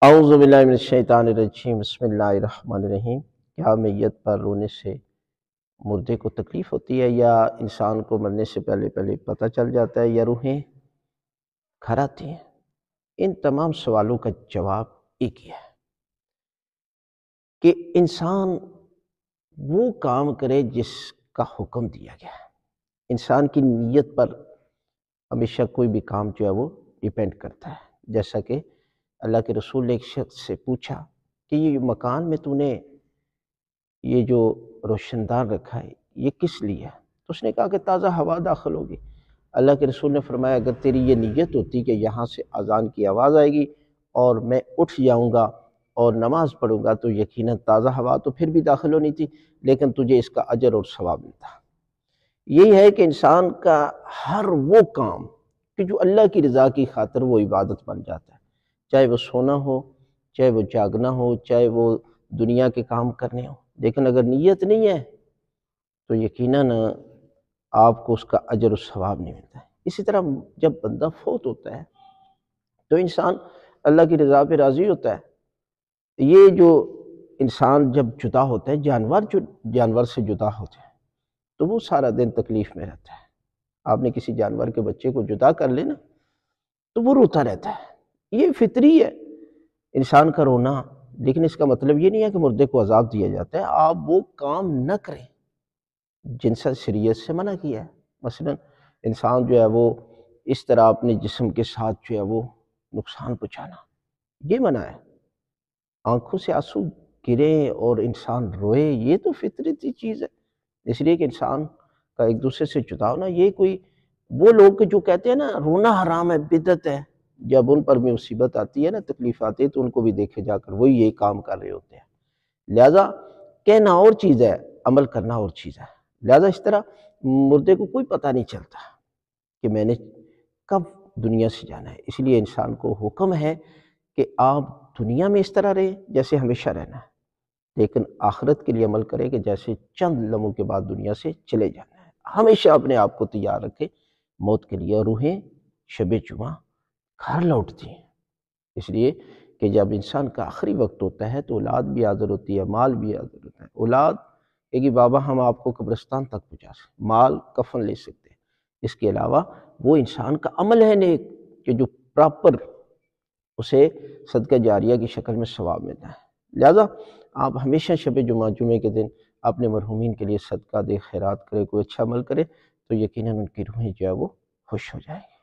اعوذ باللہ من الشیطان الرجیم، بسم اللہ الرحمن الرحیم۔ کیا میت پر رونے سے مردے کو تکلیف ہوتی ہے، یا انسان کو مرنے سے پہلے پتہ چل جاتا ہے، یا روحیں گھر آتی ہیں؟ ان تمام سوالوں کا جواب ایک ہی ہے کہ انسان وہ کام کرے جس کا حکم دیا گیا ہے۔ انسان کی نیت پر ہمیشہ کوئی بھی کام جو ہے وہ ڈیپینڈ کرتا ہے۔ جیسا کہ اللہ کے رسول نے ایک شخص سے پوچھا کہ یہ مکان میں تو نے یہ جو روشن دان رکھا ہے یہ کس لیے ہے؟ تو اس نے کہا کہ تازہ ہوا داخل ہوگی۔ اللہ کے رسول نے فرمایا اگر تیری یہ نیت ہوتی کہ یہاں سے اذان کی آواز آئے گی اور میں اٹھ جاؤں گا اور نماز پڑھوں گا تو یقیناً تازہ ہوا تو پھر بھی داخل ہونی تھی، لیکن تجھے اس کا اجر اور ثواب ملتا۔ یہی ہے کہ انسان کا ہر وہ کام کہ جو اللہ کی رضا کی خاطر وہ عبادت بن جاتا ہے، چاہے وہ سونا ہو، چاہے وہ جاگنا ہو، چاہے وہ دنیا کے کام کرنے ہو، لیکن اگر نیت نہیں ہے تو یقیناً آپ کو اس کا اجر و ثواب نہیں ملتا ہے۔ اسی طرح جب بندہ فوت ہوتا ہے تو انسان اللہ کی رضا پہ راضی ہوتا ہے۔ یہ جو انسان جب جدا ہوتا ہے، جانور سے جدا ہوتا ہے تو وہ سارا دن تکلیف میں رہتا ہے۔ آپ نے کسی جانور کے بچے کو جدا کر لینا تو وہ روتا رہتا ہے، یہ فطری ہے انسان کا رونا، لیکن اس کا مطلب یہ نہیں ہے کہ مردے کو عذاب دیا جاتا ہے۔ آپ وہ کام نہ کریں جن سے شریعت سے منع کیا ہے۔ مثلا انسان جو ہے وہ اس طرح اپنے جسم کے ساتھ جو ہے وہ نقصان پہنچانا، یہ منع ہے۔ آنکھوں سے آنسو گریں اور انسان روئے، یہ تو فطرتی چیز ہے۔ اس لیے کہ انسان کا ایک دوسرے سے جدا ہونا، یہ کوئی وہ لوگ جو کہتے ہیں نا رونا حرام ہے، بدعت ہے، جب ان پر بھی مصیبت آتی ہے نا، تکلیف آتی ہے تو ان کو بھی دیکھے جا کر وہی یہی کام کر رہے ہوتے ہیں۔ لہٰذا کہنا اور چیز ہے، عمل کرنا اور چیز ہے۔ لہٰذا اس طرح مردے کو کوئی پتہ نہیں چلتا کہ میں نے کب دنیا سے جانا ہے۔ اس لیے انسان کو حکم ہے کہ آپ دنیا میں اس طرح رہیں جیسے ہمیشہ رہنا ہے، لیکن آخرت کے لیے عمل کریں کہ جیسے چند لمحوں کے بعد دنیا سے چلے جانا ہے۔ ہمیشہ اپنے آپ کو تیار رکھیں موت کے لیے۔ روحیں شب جمعہ گھر لوٹتی ہیں، اس لیے کہ جب انسان کا آخری وقت ہوتا ہے تو اولاد بھی حاضر ہوتی ہے، مال بھی حاضر ہوتا ہے۔ اولاد کہ کہ بابا ہم آپ کو قبرستان تک پہنچا سکتے، مال کفن لے سکتے ہیں، اس کے علاوہ وہ انسان کا عمل ہے نیک کہ جو پراپر اسے صدقہ جاریہ کی شکل میں ثواب ملتا ہے۔ لہٰذا آپ ہمیشہ شب جمعے کے دن اپنے مرحومین کے لیے صدقہ دے، خیرات کرے، کوئی اچھا عمل کرے تو یقیناً ان کی روحیں جو ہے وہ خوش ہو جائیں گی۔